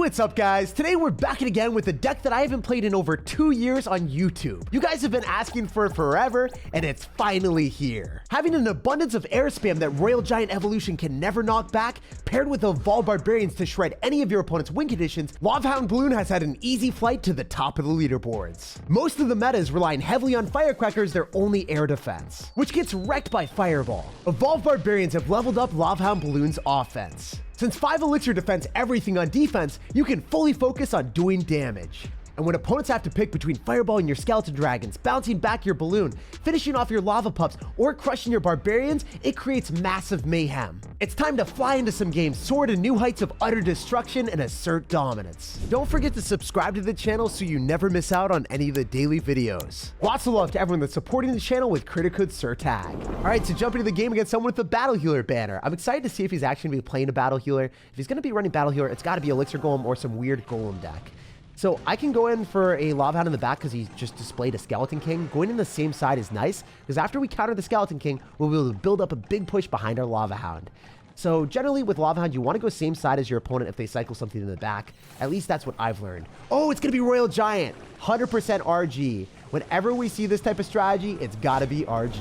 What's up, guys? Today we're back again with a deck that I haven't played in over 2 years on YouTube. You guys have been asking for it forever, and it's finally here. Having an abundance of air spam that Royal Giant Evolution can never knock back, paired with Evolved Barbarians to shred any of your opponent's win conditions, Hound Loon has had an easy flight to the top of the leaderboards. Most of the meta is relying heavily on firecrackers, their only air defense, which gets wrecked by Fireball. Evolved Barbarians have leveled up Hound Loon's offense. Since 5 Elixir defends everything on defense, you can fully focus on doing damage. And when opponents have to pick between Fireball and your Skeleton Dragons, bouncing back your Balloon, finishing off your Lava Pups, or crushing your Barbarians, it creates massive mayhem. It's time to fly into some games, soar to new heights of utter destruction, and assert dominance. Don't forget to subscribe to the channel so you never miss out on any of the daily videos. Lots of love to everyone that's supporting the channel with credit code SirTag. Alright, so jumping into the game against someone with the Battle Healer banner. I'm excited to see if he's actually going to be playing a Battle Healer. If he's going to be running Battle Healer, it's got to be Elixir Golem or some weird Golem deck. So I can go in for a Hound in the back because he just displayed a Skeleton King. Going in the same side is nice because after we counter the Skeleton King, we'll be able to build up a big push behind our Hound. So generally with Hound, you want to go same side as your opponent if they cycle something in the back. At least that's what I've learned. Oh, it's going to be Royal Giant. 100% RG. Whenever we see this type of strategy, it's got to be RG.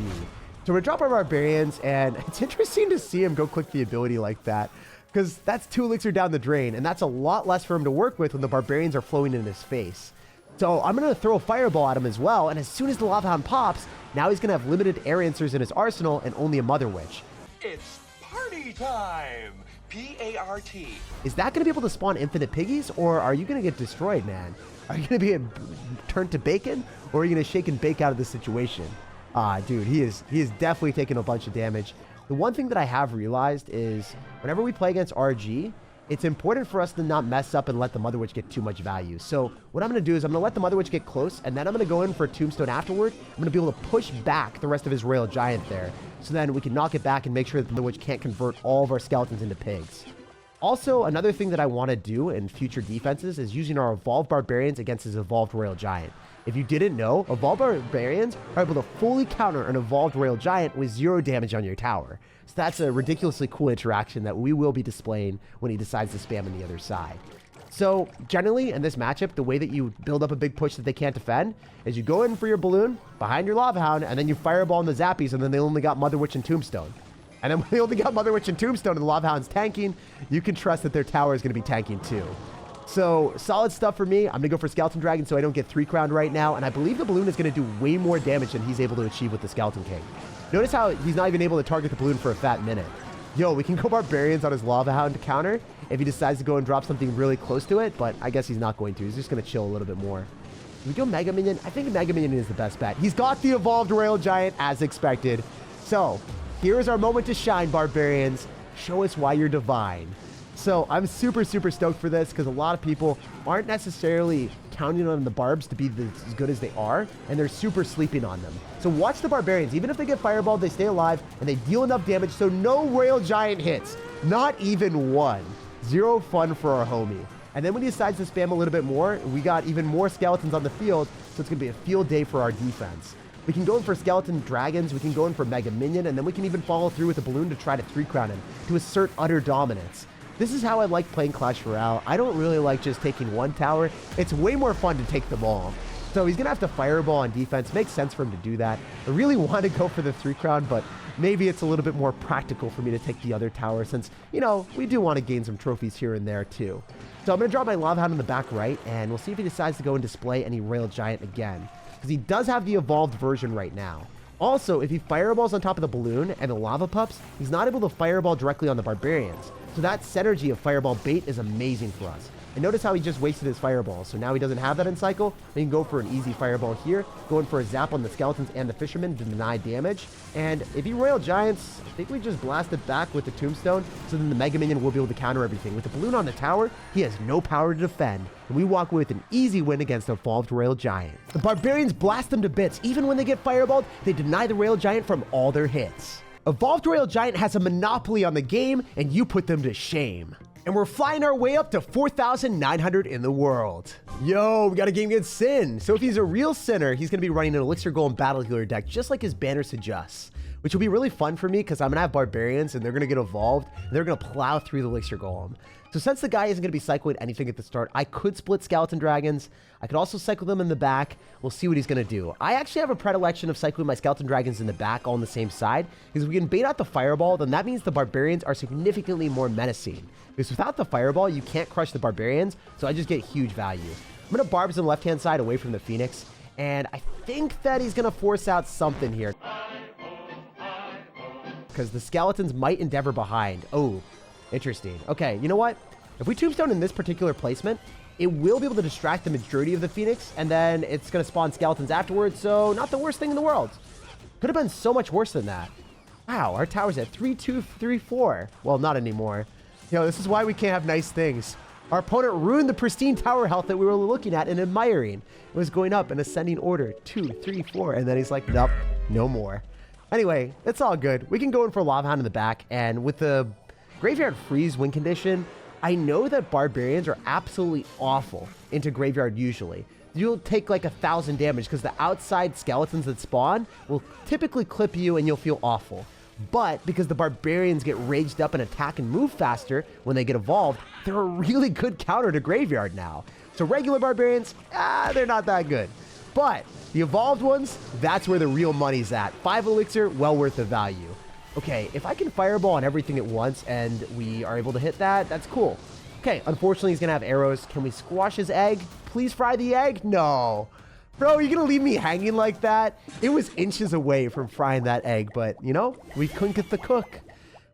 So we're drop our Barbarians, and it's interesting to see him go click the ability like that, because that's 2 Elixir down the drain, and that's a lot less for him to work with when the Barbarians are flowing in his face. So I'm going to throw a Fireball at him as well, and as soon as the Hound pops, now he's going to have limited air answers in his arsenal and only a Mother Witch. It's party time! P-A-R-T. Is that going to be able to spawn infinite piggies, or are you going to get destroyed, man? Are you going to be turned to bacon, or are you going to shake and bake out of this situation? Dude, he is definitely taking a bunch of damage. The one thing that I have realized is whenever we play against RG, it's important for us to not mess up and let the Mother Witch get too much value. So what I'm going to do is I'm going to let the Mother Witch get close, and then I'm going to go in for a Tombstone afterward. I'm going to be able to push back the rest of his Royal Giant there. So then we can knock it back and make sure that the Mother Witch can't convert all of our skeletons into pigs. Also, another thing that I want to do in future defenses is using our Evolved Barbarians against his Evolved Royal Giant. If you didn't know, Evolved Barbarians are able to fully counter an Evolved Royal Giant with 0 damage on your tower. So that's a ridiculously cool interaction that we will be displaying when he decides to spam on the other side. So generally in this matchup, the way that you build up a big push that they can't defend is you go in for your Balloon behind your Hound, and then you Fireball in the Zappies, and then they only got Mother Witch and Tombstone. And then when they only got Mother Witch and Tombstone and the Hound's tanking, you can trust that their tower is going to be tanking too. So solid stuff for me. I'm going to go for Skeleton Dragon so I don't get 3 crowned right now. And I believe the Balloon is going to do way more damage than he's able to achieve with the Skeleton King. Notice how he's not even able to target the Balloon for a fat minute. Yo, we can go Barbarians on his Hound to counter if he decides to go and drop something really close to it. But I guess he's not going to. He's just going to chill a little bit more. We go Mega Minion. I think Mega Minion is the best bet. He's got the Evolved Royal Giant as expected. So here is our moment to shine, Barbarians. Show us why you're divine. So I'm super stoked for this because a lot of people aren't necessarily counting on the Barbs to be as good as they are, and they're super sleeping on them. So watch the Barbarians. Even if they get Fireballed, they stay alive, and they deal enough damage so no Royal Giant hits. Not even one. 0 fun for our homie. And then when he decides to spam a little bit more, we got even more skeletons on the field, so it's going to be a field day for our defense. We can go in for Skeleton Dragons, we can go in for Mega Minion, and then we can even follow through with a Balloon to try to 3-crown him, to assert utter dominance. This is how I like playing Clash Royale. I don't really like just taking one tower. It's way more fun to take them all. So he's going to have to Fireball on defense. Makes sense for him to do that. I really want to go for the 3-crown, but maybe it's a little bit more practical for me to take the other tower since, you know, we do want to gain some trophies here and there too. So I'm going to drop my Hound in the back right, and we'll see if he decides to go and display any Royal Giant again, because he does have the evolved version right now. Also, if he Fireballs on top of the Balloon and the Lava Pups, he's not able to Fireball directly on the Barbarians. So that synergy of Fireball bait is amazing for us. And notice how he just wasted his Fireball. So now he doesn't have that in cycle. We can go for an easy Fireball here. Going for a Zap on the Skeletons and the Fishermen to deny damage. And if he Royal Giants, I think we just blast it back with the Tombstone. So then the Mega Minion will be able to counter everything. With the Balloon on the tower, he has no power to defend. And we walk away with an easy win against the Evolved Royal Giant. The Barbarians blast them to bits. Even when they get Fireballed, they deny the Royal Giant from all their hits. Evolved Royal Giant has a monopoly on the game, and you put them to shame. And we're flying our way up to 4,900 in the world. Yo, we got a game against Sin. So if he's a real sinner, he's going to be running an Elixir Golem Battle Healer deck, just like his banner suggests. Which will be really fun for me, because I'm going to have Barbarians, and they're going to get evolved, and they're going to plow through the Elixir Golem. So since the guy isn't going to be cycling anything at the start, I could split skeleton dragons. I could also cycle them in the back. We'll see what he's going to do. I actually have a predilection of cycling my skeleton dragons in the back all on the same side, because if we can bait out the fireball, then that means the barbarians are significantly more menacing. Because without the fireball, you can't crush the barbarians, so I just get huge value. I'm going to barbs on the left-hand side away from the Phoenix, and I think that he's going to force out something here, because the skeletons might endeavor behind. Oh, interesting. Okay, you know what? If we tombstone in this particular placement, it will be able to distract the majority of the Phoenix, and then it's going to spawn skeletons afterwards, so not the worst thing in the world. Could have been so much worse than that. Wow, our tower's at 3-2-3-4. Well, not anymore. You know, this is why we can't have nice things. Our opponent ruined the pristine tower health that we were looking at and admiring. It was going up in ascending order, 2, 3, 4, and then he's like, nope, no more. Anyway, it's all good. We can go in for Lava Hound in the back, and with the Graveyard Freeze win condition, I know that barbarians are absolutely awful into graveyard usually. You'll take like 1,000 damage because the outside skeletons that spawn will typically clip you and you'll feel awful. But because the barbarians get raged up and attack and move faster when they get evolved, they're a really good counter to graveyard now. So regular barbarians, they're not that good. But the evolved ones, that's where the real money's at. 5 elixir, well worth the value. Okay, if I can fireball on everything at once and we are able to hit that, that's cool. Okay, unfortunately, he's going to have arrows. Can we squash his egg? Please fry the egg? No. Bro, you're going to leave me hanging like that? It was inches away from frying that egg, but, you know, we couldn't get the cook.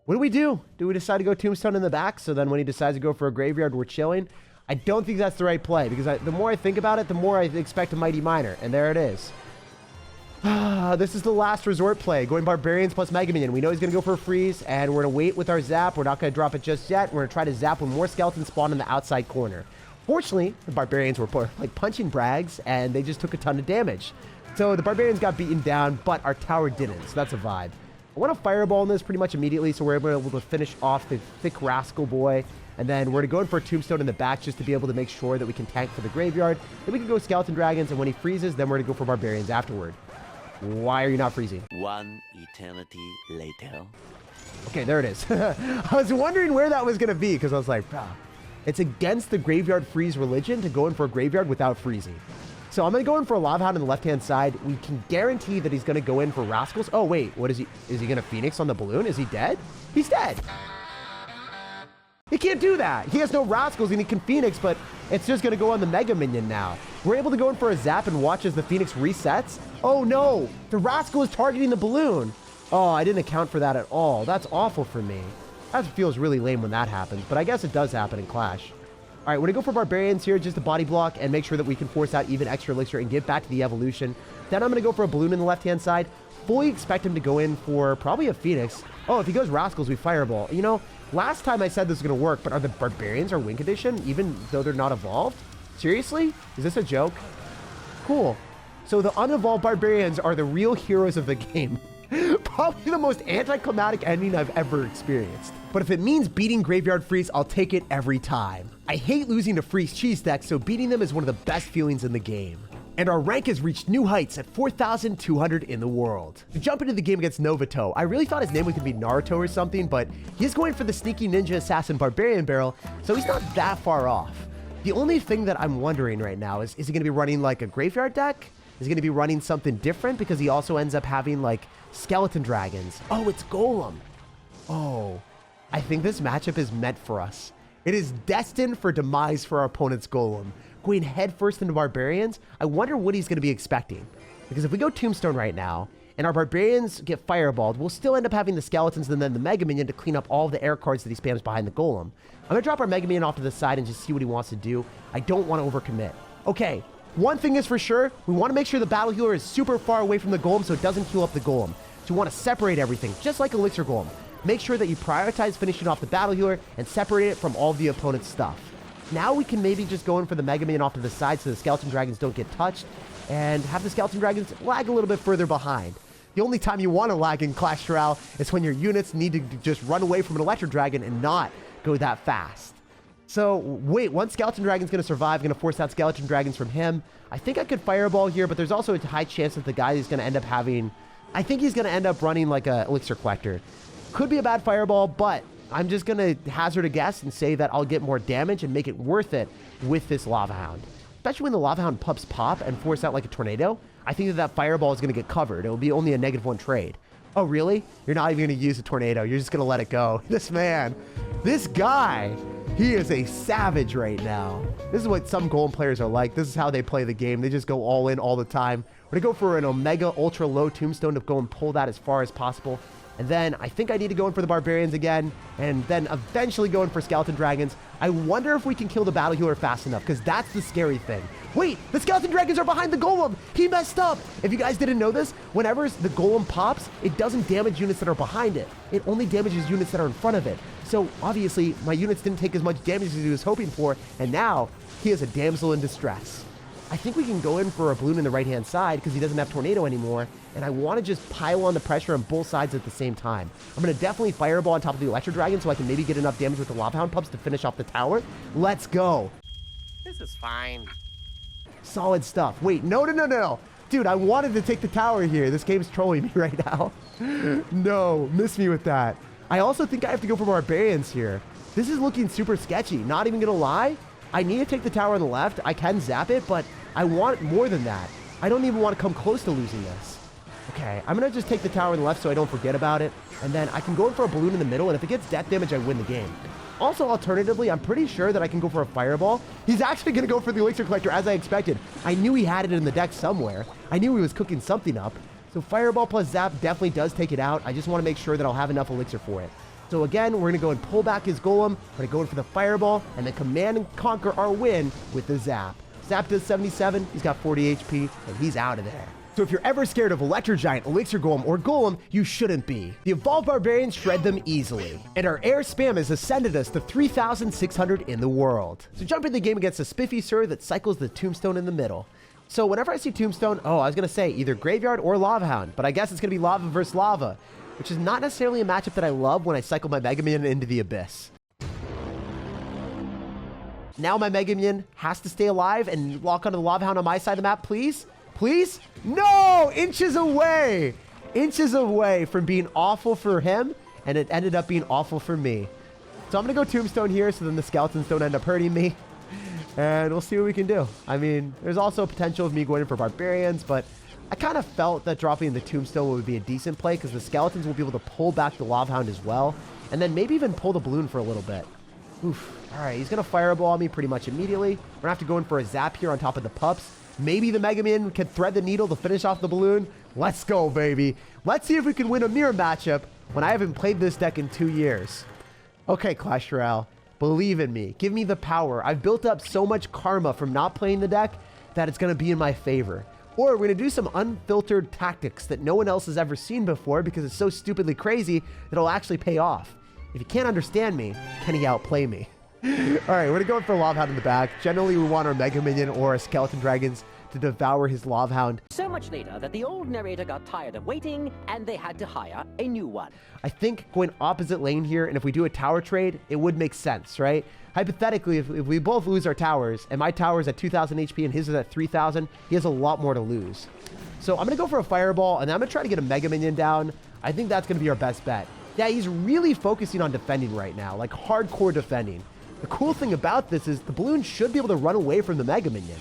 What do? Do we decide to go tombstone in the back? So then when he decides to go for a graveyard, we're chilling? I don't think that's the right play, because the more I think about it, the more I expect a Mighty Miner. And there it is. This is the last resort play, going barbarians plus Mega Minion. We know he's going to go for a freeze, and we're going to wait with our zap. We're not going to drop it just yet. We're going to try to zap when more skeletons spawn in the outside corner. Fortunately, the barbarians were like punching brags, and they just took a ton of damage. So the barbarians got beaten down, but our tower didn't, so that's a vibe. I want to fireball in this pretty much immediately, so we're able to finish off the thick rascal boy. And then we're going to go in for a tombstone in the back just to be able to make sure that we can tank for the graveyard. Then we can go skeleton dragons, and when he freezes, then we're going to go for barbarians afterward. Why are you not freezing? One eternity later. Okay, there it is. I was wondering where that was going to be because I was like, wow, it's against the graveyard freeze religion to go in for a graveyard without freezing. So I'm going to go in for a Lava Hound on the left-hand side. We can guarantee that he's going to go in for Rascals. Oh, wait, what is he? Is he going to Phoenix on the balloon? Is he dead? He's dead. He can't do that. He has no Rascals and he can Phoenix, but it's just going to go on the Mega Minion now. We're able to go in for a zap and watch as the Phoenix resets. Oh no, the Rascal is targeting the balloon. Oh, I didn't account for that at all. That's awful for me. That feels really lame when that happens, but I guess it does happen in Clash. All right, we're going to go for Barbarians here, just a body block, and make sure that we can force out even extra elixir and get back to the evolution. Then I'm going to go for a balloon in the left-hand side. Fully expect him to go in for probably a Phoenix. Oh, if he goes Rascals, we Fireball. You know, last time I said this was going to work, but are the Barbarians our win condition, even though they're not evolved? Seriously? Is this a joke? Cool. So the unevolved Barbarians are the real heroes of the game. Probably the most anticlimactic ending I've ever experienced. But if it means beating Graveyard Freeze, I'll take it every time. I hate losing to Freeze cheese decks, so beating them is one of the best feelings in the game. And our rank has reached new heights at 4,200 in the world. To jump into the game against Novato, I really thought his name was going to be Naruto or something, but he's going for the sneaky ninja assassin barbarian barrel, so he's not that far off. The only thing that I'm wondering right now is he going to be running like a graveyard deck? Is he going to be running something different? Because he also ends up having like skeleton dragons. Oh, it's Golem. Oh, I think this matchup is meant for us. It is destined for demise for our opponent's Golem. Going headfirst into Barbarians, I wonder what he's going to be expecting. Because if we go Tombstone right now, and our Barbarians get Fireballed, we'll still end up having the Skeletons and then the Mega Minion to clean up all the air cards that he spams behind the Golem. I'm going to drop our Mega Minion off to the side and just see what he wants to do. I don't want to overcommit. Okay, one thing is for sure, we want to make sure the Battle Healer is super far away from the Golem so it doesn't heal up the Golem. So we want to separate everything, just like Elixir Golem. Make sure that you prioritize finishing off the Battle Healer and separate it from all of the opponent's stuff. Now we can maybe just go in for the Mega Minion off to the side so the Skeleton Dragons don't get touched, and have the Skeleton Dragons lag a little bit further behind. The only time you want to lag in Clash Royale is when your units need to just run away from an Electro Dragon and not go that fast. So, wait, one Skeleton Dragon's going to survive, going to force out Skeleton Dragons from him. I think I could Fireball here, but there's also a high chance that the guy is going to end up having... I think he's going to end up running like a Elixir Collector. Could be a bad Fireball, but I'm just going to hazard a guess and say that I'll get more damage and make it worth it with this Lava Hound. Especially when the Lava Hound pups pop and force out like a tornado, I think that fireball is going to get covered. It will be only a -1 trade. Oh, really? You're not even going to use a tornado. You're just going to let it go. This man, this guy, he is a savage right now. This is what some golem players are like. This is how they play the game. They just go all in all the time. We're going to go for an Omega Ultra Low Tombstone to go and pull that as far as possible. And then I think I need to go in for the Barbarians again, and then eventually go in for Skeleton Dragons. I wonder if we can kill the Battle Healer fast enough, because that's the scary thing. Wait, the Skeleton Dragons are behind the Golem. He messed up. If you guys didn't know this, whenever the Golem pops, it doesn't damage units that are behind it. It only damages units that are in front of it. So obviously, my units didn't take as much damage as he was hoping for, and now he is a damsel in distress. I think we can go in for a balloon in the right-hand side because he doesn't have Tornado anymore, and I want to just pile on the pressure on both sides at the same time. I'm going to definitely Fireball on top of the Electro Dragon so I can maybe get enough damage with the Lava Hound pups to finish off the tower. Let's go. This is fine. Solid stuff. Wait, no. Dude, I wanted to take the tower here. This game's trolling me right now. No, miss me with that. I also think I have to go for Barbarians here. This is looking super sketchy. Not even going to lie. I need to take the tower on the left. I can zap it, but I want more than that. I don't even want to come close to losing this. Okay, I'm going to just take the tower on the left so I don't forget about it. And then I can go in for a balloon in the middle, and if it gets death damage, I win the game. Also, alternatively, I'm pretty sure that I can go for a Fireball. He's actually going to go for the Elixir Collector as I expected. I knew he had it in the deck somewhere. I knew he was cooking something up. So Fireball plus Zap definitely does take it out. I just want to make sure that I'll have enough Elixir for it. So again, we're going to go and pull back his Golem. We're going to go in for the Fireball, and then command and conquer our win with the Zap. Zap does 77, he's got 40 HP, and he's out of there. So if you're ever scared of Electro Giant, Elixir Golem, or Golem, you shouldn't be. The Evolved Barbarians shred them easily, and our air spam has ascended us to 3,600 in the world. So jump in the game against a spiffy Sir that cycles the Tombstone in the middle. So whenever I see Tombstone, I was going to say either Graveyard or Lava Hound, but I guess it's going to be Lava versus Lava, which is not necessarily a matchup that I love when I cycle my Mega Minion into the Abyss. Now my Mega Minion has to stay alive and lock onto the Lava Hound on my side of the map, please. Please? No! Inches away! Inches away from being awful for him, and it ended up being awful for me. So I'm going to go Tombstone here so then the skeletons don't end up hurting me. And we'll see what we can do. I mean, there's also a potential of me going in for Barbarians, but I kind of felt that dropping the Tombstone would be a decent play because the skeletons will be able to pull back the Lava Hound as well, and then maybe even pull the balloon for a little bit. Oof. All right, he's going to Fireball me pretty much immediately. We're going to have to go in for a Zap here on top of the pups. Maybe the Mega Minion can thread the needle to finish off the balloon. Let's go, baby. Let's see if we can win a mirror matchup when I haven't played this deck in 2 years. Okay, Clash Royale, believe in me. Give me the power. I've built up so much karma from not playing the deck that it's going to be in my favor. Or we're going to do some unfiltered tactics that no one else has ever seen before because it's so stupidly crazy that it'll actually pay off. If you can't understand me, can he outplay me? All right, we're going to go in for Lava Hound in the back. Generally, we want our Mega Minion or our Skeleton Dragons to devour his Lava Hound. So much later that the old narrator got tired of waiting and they had to hire a new one. I think going opposite lane here, and if we do a tower trade, it would make sense, right? Hypothetically, if we both lose our towers, and my tower is at 2,000 HP and his is at 3,000, he has a lot more to lose. So I'm going to go for a Fireball, and then I'm going to try to get a Mega Minion down. I think that's going to be our best bet. Yeah, he's really focusing on defending right now, like hardcore defending. The cool thing about this is the balloon should be able to run away from the Mega Minion.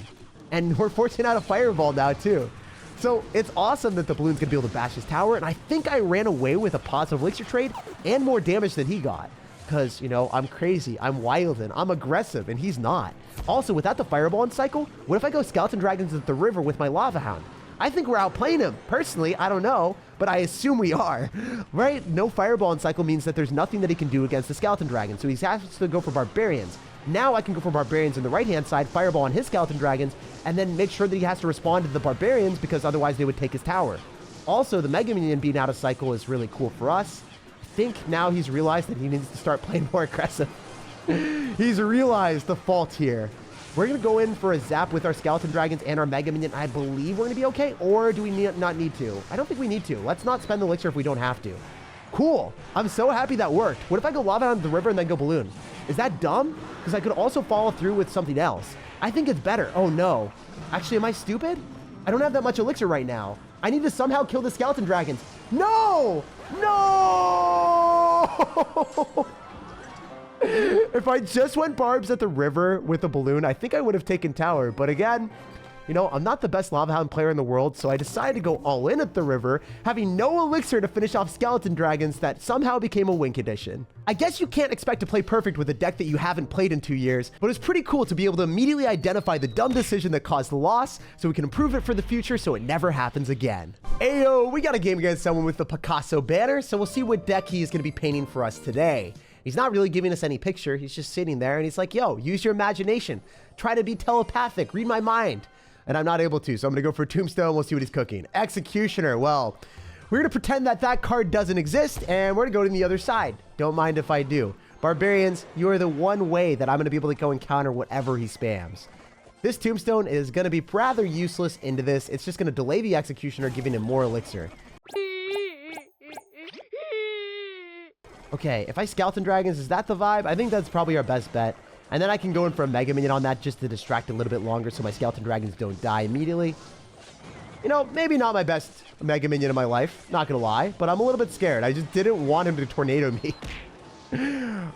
And we're forcing out a Fireball now too. So it's awesome that the balloon's gonna be able to bash his tower. And I think I ran away with a positive elixir trade and more damage than he got. Because, you know, I'm crazy, I'm wild, and I'm aggressive, and he's not. Also, without the Fireball in cycle, what if I go Skeleton Dragons at the river with my Lava Hound? I think we're outplaying him. Personally, I don't know, but I assume we are, right? No Fireball in cycle means that there's nothing that he can do against the Skeleton Dragon, so he has to go for Barbarians. Now I can go for Barbarians on the right-hand side, Fireball on his Skeleton Dragons, and then make sure that he has to respond to the Barbarians because otherwise they would take his tower. Also, the Mega Minion being out of cycle is really cool for us. I think now he's realized that he needs to start playing more aggressive. He's realized the fault here. We're going to go in for a Zap with our Skeleton Dragons and our Mega Minion. I believe we're going to be okay, or do we not need to? I don't think we need to. Let's not spend the elixir if we don't have to. Cool. I'm so happy that worked. What if I go Lava on the river and then go Balloon? Is that dumb? Because I could also follow through with something else. I think it's better. Oh, no. Actually, am I stupid? I don't have that much elixir right now. I need to somehow kill the Skeleton Dragons. No! No! If I just went barbs at the river with a balloon, I think I would have taken tower. But again, you know, I'm not the best Lava Hound player in the world, so I decided to go all in at the river, having no elixir to finish off skeleton dragons that somehow became a win condition. I guess you can't expect to play perfect with a deck that you haven't played in 2 years, but it's pretty cool to be able to immediately identify the dumb decision that caused the loss, so we can improve it for the future so it never happens again. Ayo, we got a game against someone with the Picasso Banner, so we'll see what deck he is going to be painting for us today. He's not really giving us any picture, he's just sitting there and he's like, yo, use your imagination. Try to be telepathic, read my mind. And I'm not able to, so I'm going to go for Tombstone. We'll see what he's cooking. Executioner. Well, we're going to pretend that that card doesn't exist, and we're going to go to the other side. Don't mind if I do. Barbarians, you are the one way that I'm going to be able to go and counter whatever he spams. This Tombstone is going to be rather useless into this. It's just going to delay the Executioner, giving him more elixir. Okay, if I Skeleton Dragons, is that the vibe? I think that's probably our best bet. And then I can go in for a Mega Minion on that just to distract a little bit longer so my Skeleton Dragons don't die immediately. You know, maybe not my best Mega Minion in my life, not gonna lie, but I'm a little bit scared. I just didn't want him to tornado me.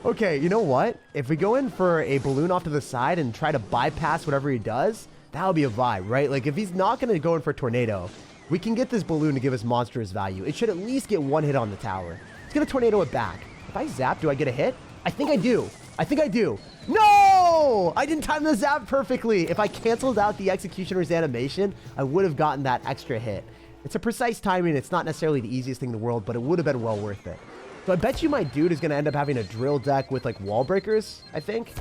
Okay, you know what? If we go in for a balloon off to the side and try to bypass whatever he does, that'll be a vibe, right? Like, if he's not gonna go in for a tornado, we can get this balloon to give us monstrous value. It should at least get one hit on the tower. It's gonna tornado it back. If I zap, do I get a hit? I think I do. I think I do. No! I didn't time the zap perfectly. If I canceled out the Executioner's animation, I would have gotten that extra hit. It's a precise timing. It's not necessarily the easiest thing in the world, but it would have been well worth it. So I bet you my dude is going to end up having a drill deck with like wall breakers, I think.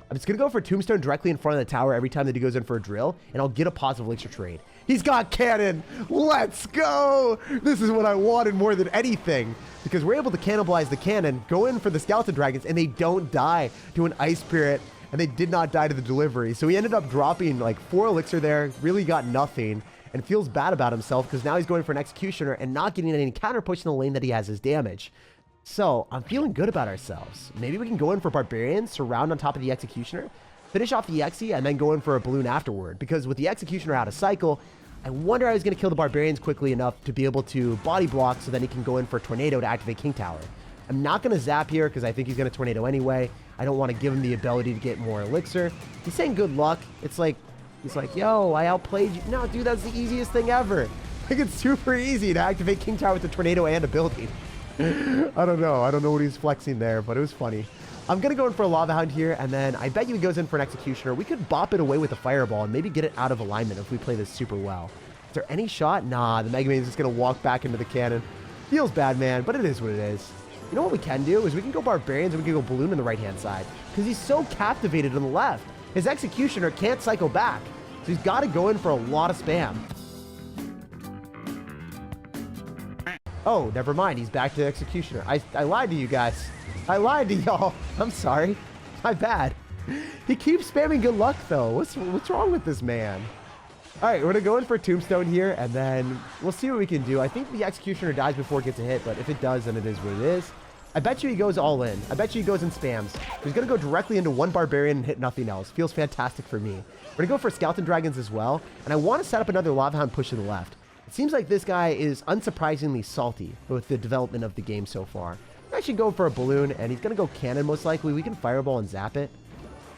I'm just going to go for Tombstone directly in front of the tower every time that he goes in for a drill, and I'll get a positive elixir trade. He's got cannon. Let's go. This is what I wanted more than anything, because we're able to cannibalize the cannon, go in for the skeleton dragons, and they don't die to an ice spirit, and they did not die to the delivery. So he ended up dropping like 4 elixir there, really got nothing, and feels bad about himself because now he's going for an executioner and not getting any counter push in the lane that he has as damage. So I'm feeling good about ourselves. Maybe we can go in for barbarians, surround on top of the executioner, finish off the Exy, and then go in for a balloon afterward. Because with the executioner out of cycle, I wonder how he's going to kill the barbarians quickly enough to be able to body block so then he can go in for a tornado to activate King Tower. I'm not going to zap here because I think he's going to tornado anyway. I don't want to give him the ability to get more elixir. He's saying good luck. It's like, he's like, yo, I outplayed you. No, dude, that's the easiest thing ever. Like, it's super easy to activate King Tower with a tornado and a building. I don't know what he's flexing there, but it was funny. I'm going to go in for a Lava Hound here, and then I bet you he goes in for an Executioner. We could bop it away with a Fireball and maybe get it out of alignment if we play this super well. Is there any shot? Nah, the Mega Man is just going to walk back into the cannon. Feels bad, man, but it is what it is. You know what we can do is we can go Barbarians and we can go Balloon on the right-hand side because he's so captivated on the left. His Executioner can't cycle back, so he's got to go in for a lot of spam. Oh, never mind. He's back to Executioner. I lied to you guys. I lied to y'all. I'm sorry. My bad. He keeps spamming good luck, though. What's wrong with this man? All right, we're going to go in for Tombstone here, and then we'll see what we can do. I think the Executioner dies before it gets a hit, but if it does, then it is what it is. I bet you he goes all in. I bet you he goes in spams. He's going to go directly into one Barbarian and hit nothing else. Feels fantastic for me. We're going to go for Skeleton Dragons as well, and I want to set up another Lava Hound push to the left. It seems like this guy is unsurprisingly salty with the development of the game so far. I'm actually going for a Balloon, and he's going to go Cannon most likely. We can Fireball and zap it.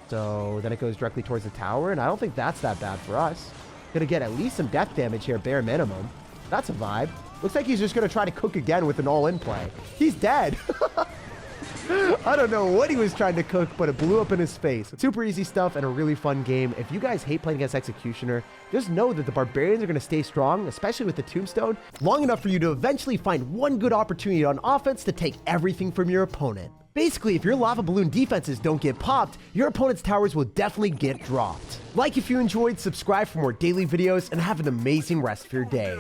So then it goes directly towards the tower, and I don't think that's that bad for us. Going to get at least some death damage here, bare minimum. That's a vibe. Looks like he's just going to try to cook again with an all-in play. He's dead. I don't know what he was trying to cook, but it blew up in his face. Super easy stuff and a really fun game. If you guys hate playing against Executioner, just know that the Barbarians are going to stay strong, especially with the Tombstone, long enough for you to eventually find one good opportunity on offense to take everything from your opponent. Basically, if your lava balloon defenses don't get popped, your opponent's towers will definitely get dropped. Like if you enjoyed, subscribe for more daily videos, and have an amazing rest of your day.